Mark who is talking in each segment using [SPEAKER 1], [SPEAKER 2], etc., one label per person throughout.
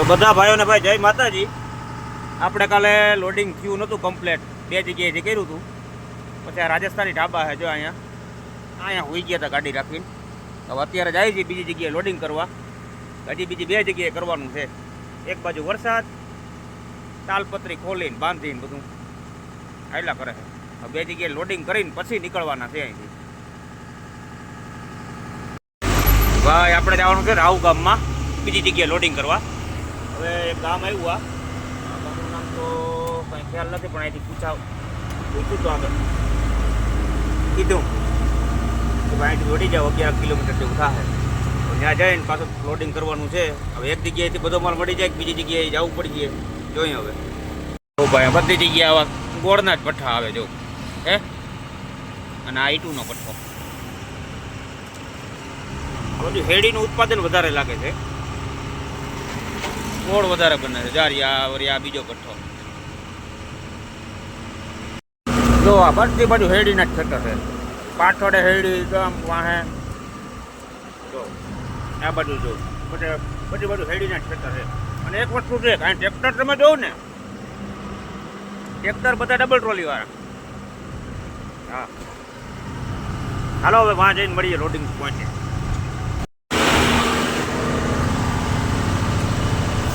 [SPEAKER 1] તો બધા ભાઈઓને ભાઈ જય માતાજી. આપણે કાલે લોડિંગ થયું નહોતું કમ્પ્લેટ, 2 જગ્યાએથી કર્યું હતું. પછી આ રાજસ્થાની ઢાબા છે જો અહીંયા હોઈ ગયા હતા ગાડી રાખીને. હવે અત્યારે જાય છે બીજી જગ્યાએ લોડિંગ કરવા. હજી બીજી 2 જગ્યાએ કરવાનું છે. એક બાજુ વરસાદ, તાલપત્રી ખોલીને બાંધીને બધું આયલા કરે છે. હવે 2 જગ્યાએ લોડિંગ કરીને પછી નીકળવાના છે અહીંથી. ભાઈ આપણે જવાનું છે રાવ ગામમાં બીજી જગ્યાએ લોડિંગ કરવા. હવે એક ગામ આવ્યું, આ ગામનું નામ તો કંઈ ખ્યાલ નથી, પણ અહીંથી પૂછ્યું તો આગળ કીધું કે ભાઈ અહીંથી દોડી જાઓ, 11 કિલોમીટર જેવું થાય. તો ત્યાં જઈને પાછું લોડિંગ કરવાનું છે. હવે એક જગ્યાએથી બધો માલ મળી જાય, બીજી જગ્યાએ જવું પડી જાય. જોઈએ હવે. તો ભાઈ બધી જગ્યાએ આવા ગોળના જ પઠ્ઠા આવે જો હે, અને આ ઈટુનો પઠ્ઠો. બધું હેડીનું ઉત્પાદન વધારે લાગે છે, ગોળ વધારે બને છે. જારિયા આ બીજો પઠ્ઠો જો, આ બધી બાજુ હેડીના જ ખેતર છે. પાછળે હેડી ગામ વાહે જો, આ બાજુ જો બધી બાજુ હેડીના જ ખેતર છે. અને એક વસ્તુ છે, કારણ ટ્રેક્ટર તમે જોવો ને, ટ્રેક્ટર બધા ડબલ ટ્રોલી વાળા. હા હાલો હવે વાં જઈને મળીએ લોડિંગ પહોંચે.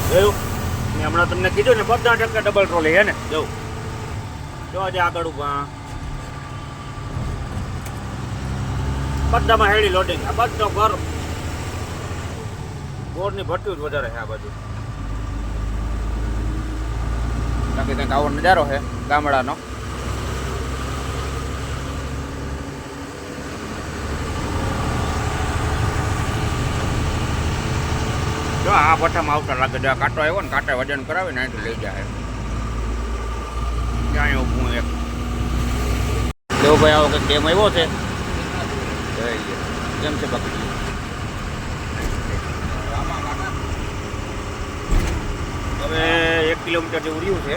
[SPEAKER 1] જોયું મેં હમણાં તમને કીધું ને, બધા ટ્રેક્ટર ડબલ ટ્રોલી છે ને. જવું જો આજે આગળ ઉભા બધામાં હેડી લોડિંગ. આ બધો ગોળની ભઠ્ઠી જ વધારે છે આ બાજુ. બાકી કંઈક આવો નજારો છે ગામડાનો. જો આ ભઠ્ઠામાં આવતા લાગે, જો કાંટો આવ્યો ને, કાંટા વજન કરાવે ને અહીંથી લઈ જાય. ત્યાં ઊભું એક દેવો ભાઈ આવો કંઈક ડેમ આવ્યો છે. કેમ છે બાકી? હવે 1 કિલોમીટર જેવું રહ્યું છે,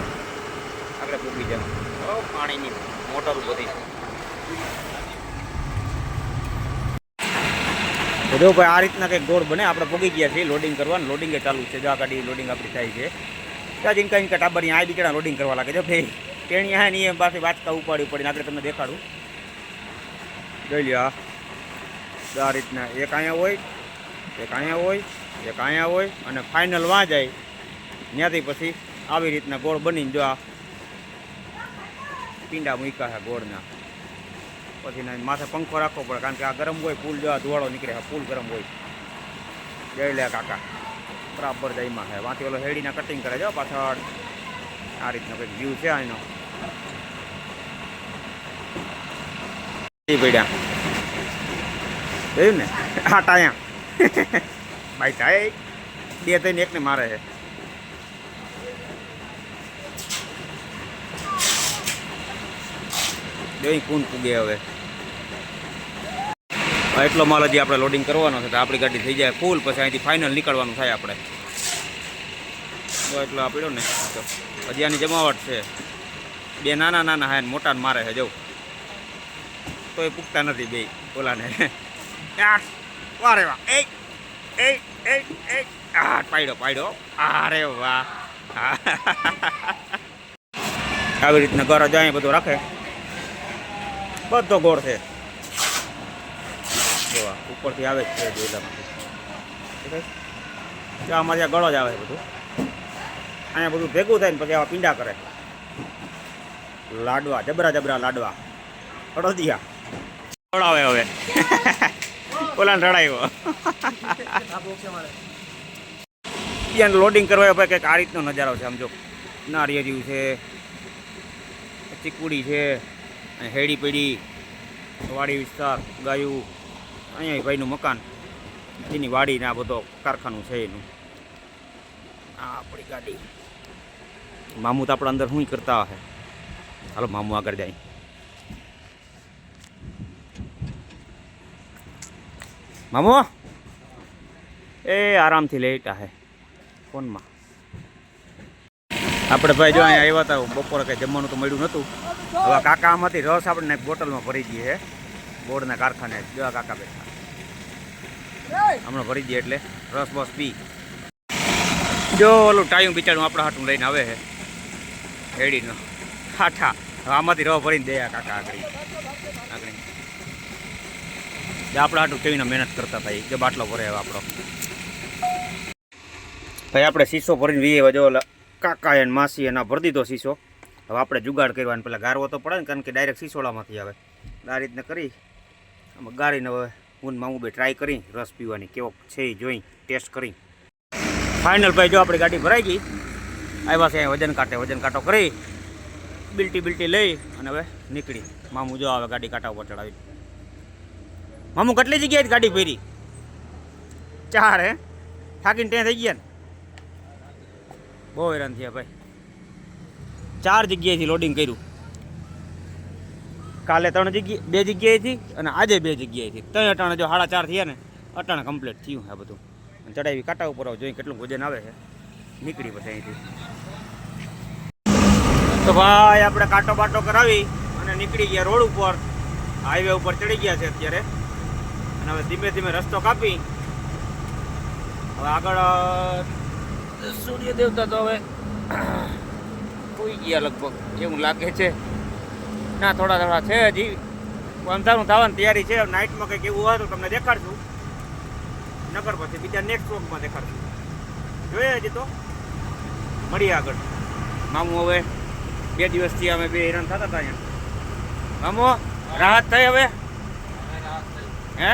[SPEAKER 1] આગળ પૂકી જાય. પાણીની મોટરો બધી તો જો ભાઈ આ રીતના કંઈક ગોળ બને. આપણે પૂગી ગયા છીએ લોડિંગ કરવાનું. લોડિંગ એ ચાલુ છે. જો આ ગાડી લોડિંગ આપણી થાય છે. ત્યાં ઇનકા ટાબરની આ બીજા લોડિંગ કરવા લાગે છે ભાઈ. તેણી હા ને એ પાસે વાંચતા ઉપાડી પડીને આગળ તમને દેખાડું. જોઈ લ્યો આ રીતના એક અહીંયા હોય, એક અહીંયા હોય, એક અહીંયા હોય, અને ફાઇનલ વાં જાય. ત્યાંથી પછી આવી રીતના ગોળ બનીને જો આ પીંડા મૂક્યા છે ગોળના. પછી માથે પંખો રાખવો પડે, કારણ કે આ ગરમ હોય પુલ. જો આ ધુવાળો નીકળે, પુલ ગરમ હોય. જઈ લે કાકા બરાબર જઈમાં છે. વાંથી ઓલો હેડીના કટિંગ કરે જો પાછળ. આ રીતનો કંઈક વ્યૂ છે આનો. પડ્યા જોયું ને આ ટાયા ભાઈ થાય 2 થઈને એકને મારે છે. જોઈ કોણ પૂગે હવે. એટલો માલ હજી આપણે લોડિંગ કરવાનો છે તો આપણી ગાડી થઈ જાય ફૂલ. પછી અહીંથી ફાઇનલ નીકળવાનું થાય આપણે. એટલો આપડ્યો ને તો હજી આની જમાવટ છે. 2 નાના હે, મોટાને મારે છે જવું. તો એ પૂગતા નથી બે ઓલાને. વારે વાહ પાડ્યો. અરે વાહ. આવી રીતના ઘર જાય બધું રાખે. બધો ગોળ છે જોવા, ઉપરથી આવે જ છે જોઈલામાંથી. આમાં ત્યાં ગળો જ આવે છે બધું. અહીંયા બધું ભેગું થાય ને પછી આવા પીંડા કરે. લાડવા જબરા લાડવા અડદિયા રડાવે. હવે ઓલાને રડાવ્યો. ત્યાં લોડિંગ કરવા ભાઈ કંઈક આ રીતનો નજારો છે. આમ જો નારિયેળિયું છે, ચીકુડી છે, હેડી પેડી વાડી વિસ્તાર, ગાયું. અહીંયા ભાઈનું મકાન, એની વાડીને આ બધો કારખાનું છે એનું. આ આપણી ગાડી. મામુ તો આપણા અંદર શું કરતા હશે. હાલો મામુ આગળ જાય. મામુ એ આરામથી લેટા હે ફોનમાં. આપણે ભાઈ જો અહીંયા આવ્યા હતા બપોરે કંઈ જમવાનું તો મળ્યું નહોતું. હવે કાકા આમાંથી રસ આપણે બોટલમાં ભરી દઈએ છે ગોળના કારખાને. જો કાકા બેઠા હમણાં ભરી દઈએ એટલે રસ બસ પી. જો ઓલું ટાઈમ બિચારું આપણા હાટું લઈને આવે છે રેડીનો હાઠા. હવે આમાંથી રવા ભરીને દે કાકા આગળ આપણા હાટું કેવીને મહેનત કરતા ભાઈ જો બાટલો ભરે હવે આપણો ભાઈ આપણે શીશો ભરીને વીએ જો કાકા એને માસી એના ભરી દીધો શીશો. હવે આપણે જુગાડ કરવાનું પહેલાં ગારવો તો પડે ને કારણ કે ડાયરેક્ટ શીશોડામાંથી આવે. આ રીતને કરી આમાં ગાળીને હવે હું મામું બે ટ્રાય કરી રસ પીવાની કેવો છે એ જોઈ ટેસ્ટ કરી. ફાઇનલ ભાઈ જો આપણી ગાડી ભરાઈ ગઈ. આવ્યા છે વજન કાંટો કરી બિલ્ટી લઈ અને હવે નીકળી. મામું જો આવે ગાડી કાંટા ઉપર ચડાવી. મામું કેટલી જગ્યાએ ગાડી ભરી? 4 હે થાકીને ત્યાં થઈ ગયા ને બહુ હેરાન થયા ભાઈ. 4 જગ્યાએથી લોડિંગ કર્યું. કાલે 2 જગ્યાએથી અને આજે 2 જગ્યાએથી. 3 અટાણે જો 4:30 થયા ને અટાણે કમ્પ્લીટ થયું આ બધું. ચડાવી કાંટા ઉપર જોઈએ કેટલું વજન આવે છે. નીકળી પછી અહીંથી તો ભાઈ આપણે કાંટો બાટો કરાવી અને નીકળી ગયા રોડ ઉપર. હાઈવે ઉપર ચડી ગયા છે અત્યારે અને હવે ધીમે ધીમે રસ્તો કાપી હવે આગળ સૂર્ય દેવતા તો હવે કોઈ ગયા લગભગ એવું લાગે છે. ના થોડા છે હજી અંધારું થવાની તૈયારી છે. નાઇટમાં કંઈક એવું હોય તો તમને દેખાડશું. નગર પછી બીજા નેક્સ્ટ વ્લોગમાં દેખાડશું. જોઈએ હજી તો મળીએ આગળ. મામું હવે 2 દિવસથી અમે 2 હેરાન થતા હતા અહીંયા. મામુ રાહત થઈ હવે હે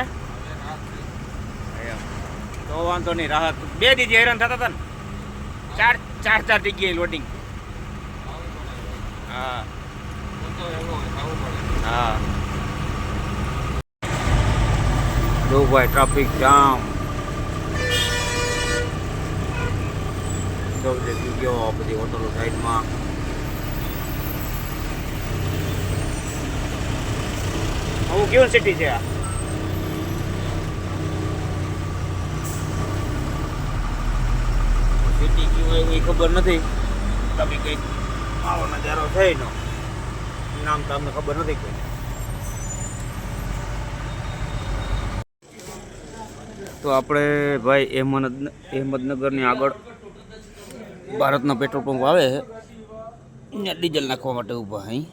[SPEAKER 1] તો વાંધો નહીં રાહત. 2 દિવસ હેરાન થતા હતા ને 4 જગ્યાએ લોડિંગ. હા જો ભાઈ ટ્રાફિક જામ ગયો બધી હોટલો સાઈડમાં. હું કેવું સિટી છે આ? સિટી કેવું એવી ખબર નથી. તમે કંઈક આવો નજારો છે એનો નામ તો અમને ખબર નથી કોઈ. તો આપણે ભાઈ અહેમદનગરની આગળ ભારતનો પેટ્રોલ પંપ આવે છે અહીંયા ડીઝલ નાખવા માટે ઊભા અહીં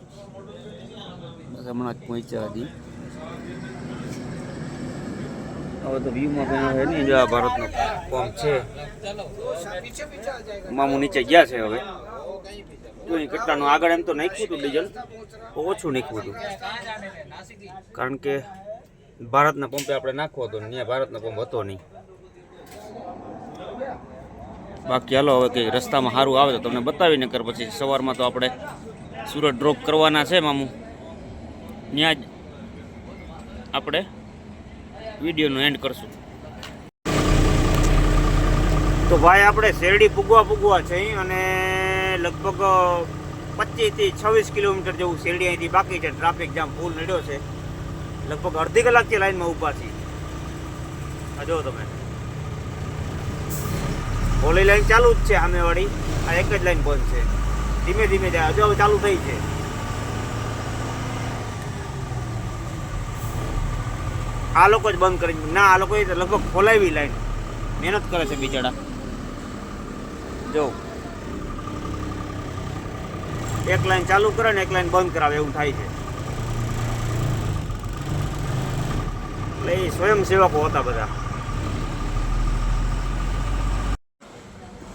[SPEAKER 1] બસ હમણાં જ પહોંચ્યા હજી. હવે તો વ્યૂમાં કંઈ છે નહીં. જો આ ભારતનો પંપ છે. મામું નીચે ગયા છે હવે જોઈ કેટલાનું આગળ એમ તો નાખ્યું હતું ડીઝલ ઓછું નાખ્યું હતું કારણ કે ભારતના પંપે આપણે નાખવો હતો ત્યાં ભારતનો પંપ હતો નહીં. બાકી હાલો હવે કંઈક રસ્તામાં સારું આવે તો તમને બતાવીને કર પછી સવારમાં તો આપણે સુરત ડ્રોપ કરવાના છે મામું. ત્યાં જ આપણે વિડીયોનું એન્ડ કરશું. તો ભાઈ આપણે શેરડી પૂગવા છે અને લગભગ 25 થી 26 કિલોમીટર જેવું શેરડી અહીંથી બાકી છે. ટ્રાફિક જામ ફૂલ નડ્યો છે. લગભગ અડધી કલાકથી લાઈનમાં ઊભા છીએ. આ જો તમે ઓલી લાઈન ચાલુ જ છે સામેવાળી. આ એક જ લાઈન બંધ છે. ધીમે ધીમે જાય. હજુ હવે ચાલુ થઈ છે. આ લોકો જ બંધ કરી ના. આ લોકોએ લગભગ ખોલાવી લાઈન. મહેનત કરે છે બિચારા. જો એક લાઈન ચાલુ કરે ને એક લાઈન બંધ કરાવે એવું થાય છે. એટલે એ સ્વયંસેવકો હતા બધા.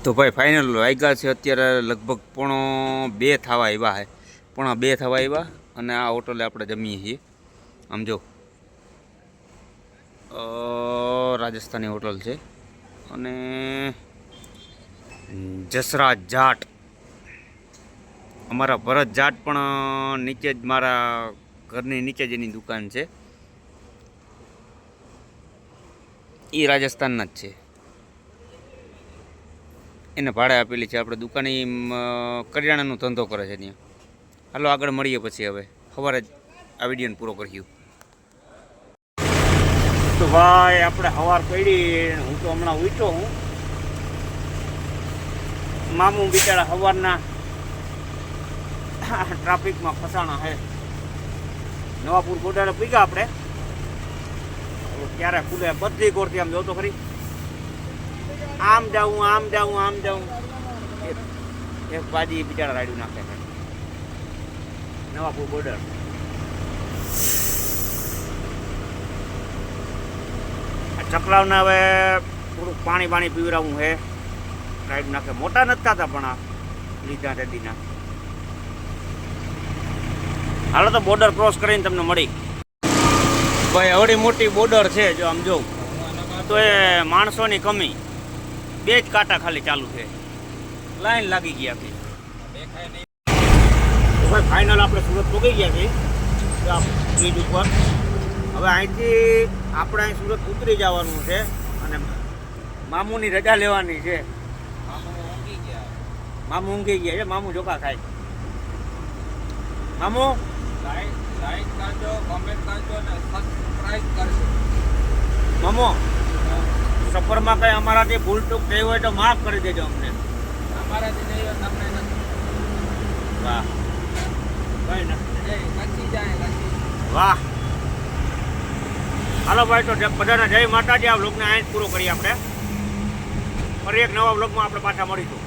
[SPEAKER 1] તો ભાઈ ફાઇનલ વાગ્યા છે અત્યારે લગભગ 1:30 થવા આવ્યા છે. 1:30 થવા આવ્યા અને આ હોટલે આપણે જમીએ છીએ. આમ જો રાજસ્થાની હોટલ છે અને જસરા જાટ અમારા ભરત જાટ પણ નીચે જ મારા ઘરની નીચે જ એની દુકાન છે. એ રાજસ્થાનના જ છે. એને ભાડે આપેલી છે. આપણે દુકાને કરિયાણાનો ધંધો કરે છે ત્યાં. હાલો આગળ મળીએ પછી. હવે સવારે જ આ વિડીયોને પૂરો કર્યું. તો ભાઈ આપણે સવાર પડી. હું તો હમણાં ઉઠ્યો હું. મામું બિચારા સવારના ટ્રાફિકમાં ફસાણા છે. નવાપુર બોર્ડરે પૂગ્યા આપણે. ક્યારે ખુલે બધી કોરથી આમ જોતો ખરી આમ જાઉં આમ જાઉં આમ જાઉં. એક બાજી બિચારા રાડ્યું નાખે છે. નવાપુર બોર્ડર. ચકલાવને હવે થોડુંક પાણી પીવડાવવું છે. રાઈડ નાખે મોટા નથી થતા પણ આ લીધા રેડીના. હાલો તો બોર્ડર ક્રોસ કરીને તમને મળી. ભાઈ અવડી મોટી બોર્ડર છે જો આમ જોઉં તો એ માણસોની કમી. 2 જ કાંટા ખાલી ચાલુ છે. લાઈન લાગી ગયા છે. ભાઈ ફાઇનલ આપણે સુરત પહોંચી ગયા છીએ બ્રિજ ઉપર. હવે અહીંથી આપણે અહીં સુરત ઉતરી જવાનું છે અને મામુની રજા લેવાની છે. મામુ ઊંઘી ગયા છે. મામુ ચોખા ખાય. મામુ
[SPEAKER 2] લાઈક કરજો, કમેન્ટ કરજો અને સબસ્ક્રાઇબ કરજો.
[SPEAKER 1] મામુ સફરમાં કઈ અમારાથી ભૂલ ચૂક થઈ હોય તો માફ કરી દેજો અમને.
[SPEAKER 2] અમારાથી નહીં હોય તમને નથી.
[SPEAKER 1] વાહ કઈ નથી.
[SPEAKER 2] કચ્છી જાય કચ્છી.
[SPEAKER 1] વાહ હાલો ભાઈ તો બધાને જય માતાજી. આ વ્લોગને અહીં જ પૂરો કરીએ આપણે. ફરી એક નવા વ્લોગમાં આપણે પાછા મળીશું.